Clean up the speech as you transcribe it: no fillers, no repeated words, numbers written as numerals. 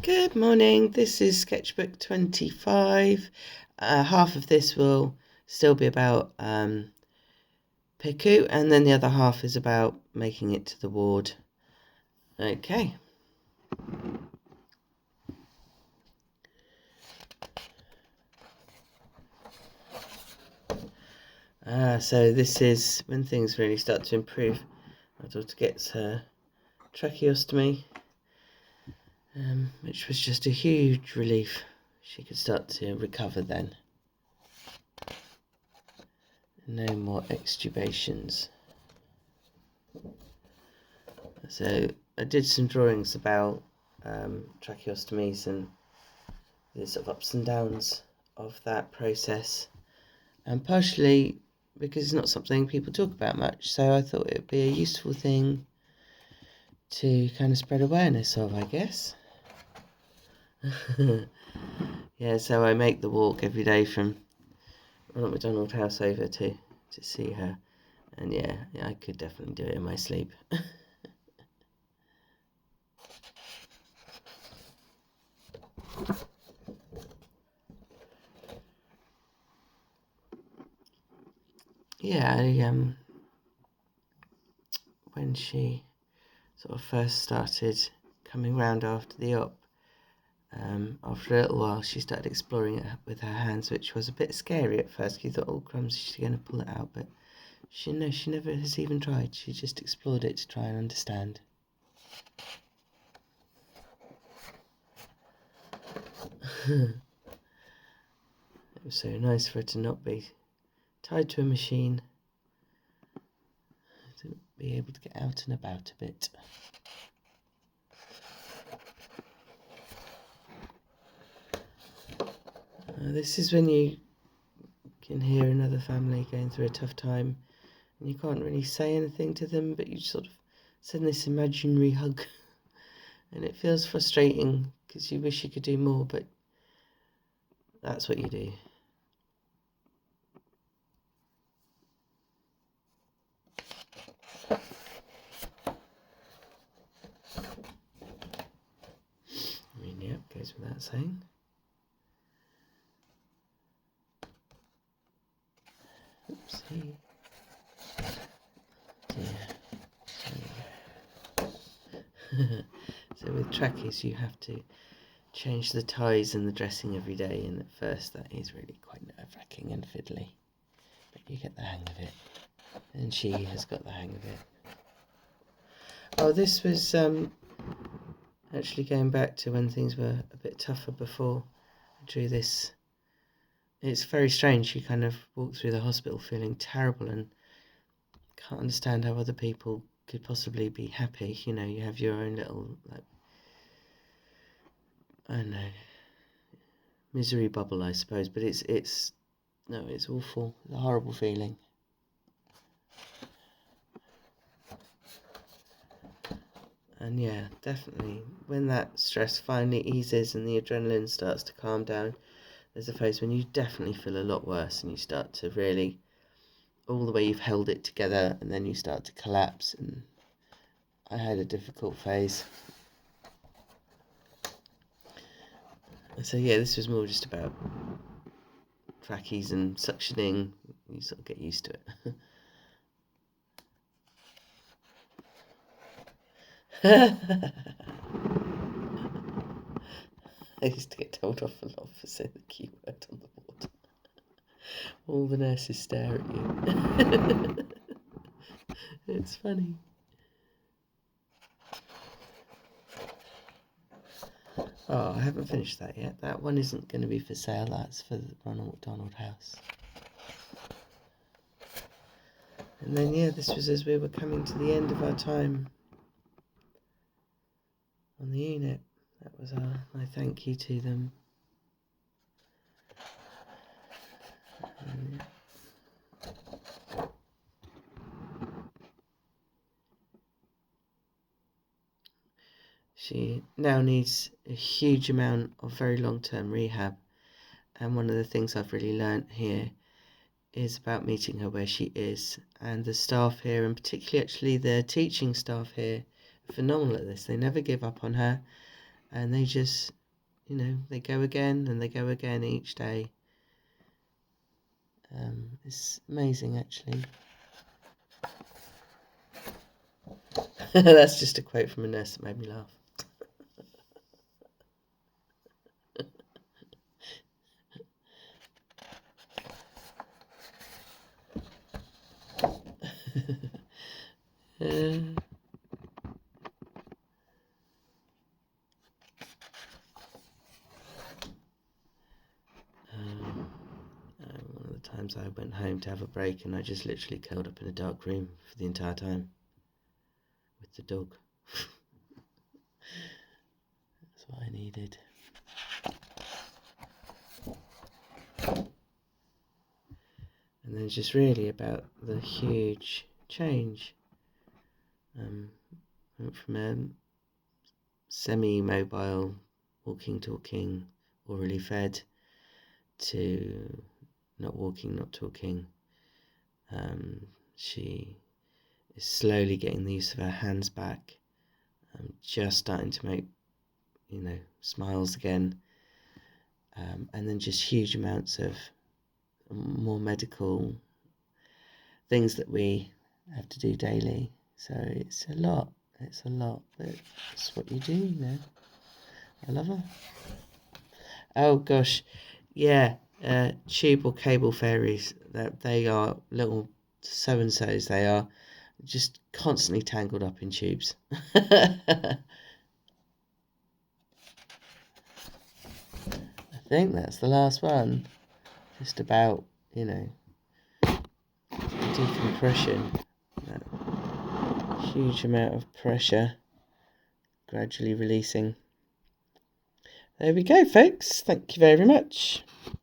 Good morning, this is Sketchbook 25. Half of this will still be about Piku, and then the other half is about making it to the ward. Okay. So this is when things really start to improve. My daughter gets her tracheostomy, which was just a huge relief. She could start to recover then. No more extubations. So I did some drawings about tracheostomies and the sort of ups and downs of that process, and partially because it's not something people talk about much, so I thought it would be a useful thing to kind of spread awareness of, I guess. Yeah, so I make the walk every day from Ronald McDonald House over to see her, and yeah, I could definitely do it in my sleep. Yeah, when she sort of first started coming round after the op, after a little while she started exploring it with her hands, which was a bit scary at first. You thought, oh crumbs, she's going to pull it out, but she never has even tried. She just explored it to try and understand. It was so nice for her to not be tied to a machine, to be able to get out and about a bit. This is when you can hear another family going through a tough time, and you can't really say anything to them, but you sort of send this imaginary hug, and it feels frustrating because you wish you could do more, but that's what you do. I mean, yep, goes without saying. Oopsie. Dear. So with trackies you have to change the ties and the dressing every day, and at first that is really quite nerve-wracking and fiddly, but you get the hang of it, and she has got the hang of it. Oh, this was actually going back to when things were a bit tougher before I drew this. It's very strange, you kind of walk through the hospital feeling terrible and can't understand how other people could possibly be happy. You know, you have your own little, like, I don't know, misery bubble, I suppose, but it's awful. It's a horrible feeling. And yeah, definitely, when that stress finally eases and the adrenaline starts to calm down, there's a phase when you definitely feel a lot worse and you start to really, all the way you've held it together, and then you start to collapse, and I had a difficult phase. So yeah, this was more just about trackies and suctioning. You sort of get used to it. I used to get told off a lot for saying the key word on the board. All the nurses stare at you. It's funny. Oh, I haven't finished that yet. That one isn't going to be for sale. That's for the Ronald McDonald House. And then, yeah, this was as we were coming to the end of our time on the unit. That was my thank you to them. And, she now needs a huge amount of very long-term rehab. And one of the things I've really learnt here is about meeting her where she is. And the staff here, and particularly actually the teaching staff here, are phenomenal at this. They never give up on her. and they just, they go again and they go again each day. It's amazing, actually. That's just a quote from a nurse that made me laugh. One of the times I went home to have a break and I just literally curled up in a dark room for the entire time with the dog. That's what I needed. And then it's just really about the huge change. Went from a semi-mobile, walking, talking, orally fed, to not walking, not talking. She is slowly getting the use of her hands back, just starting to make, smiles again, and then just huge amounts of more medical things that we have to do daily. So it's a lot, but it's what you do, I love her. Oh gosh, yeah, tube or cable fairies, that they are little so-and-sos, they are just constantly tangled up in tubes. I think that's the last one. Just about, decompression. That huge amount of pressure gradually releasing. There we go, folks. Thank you very much.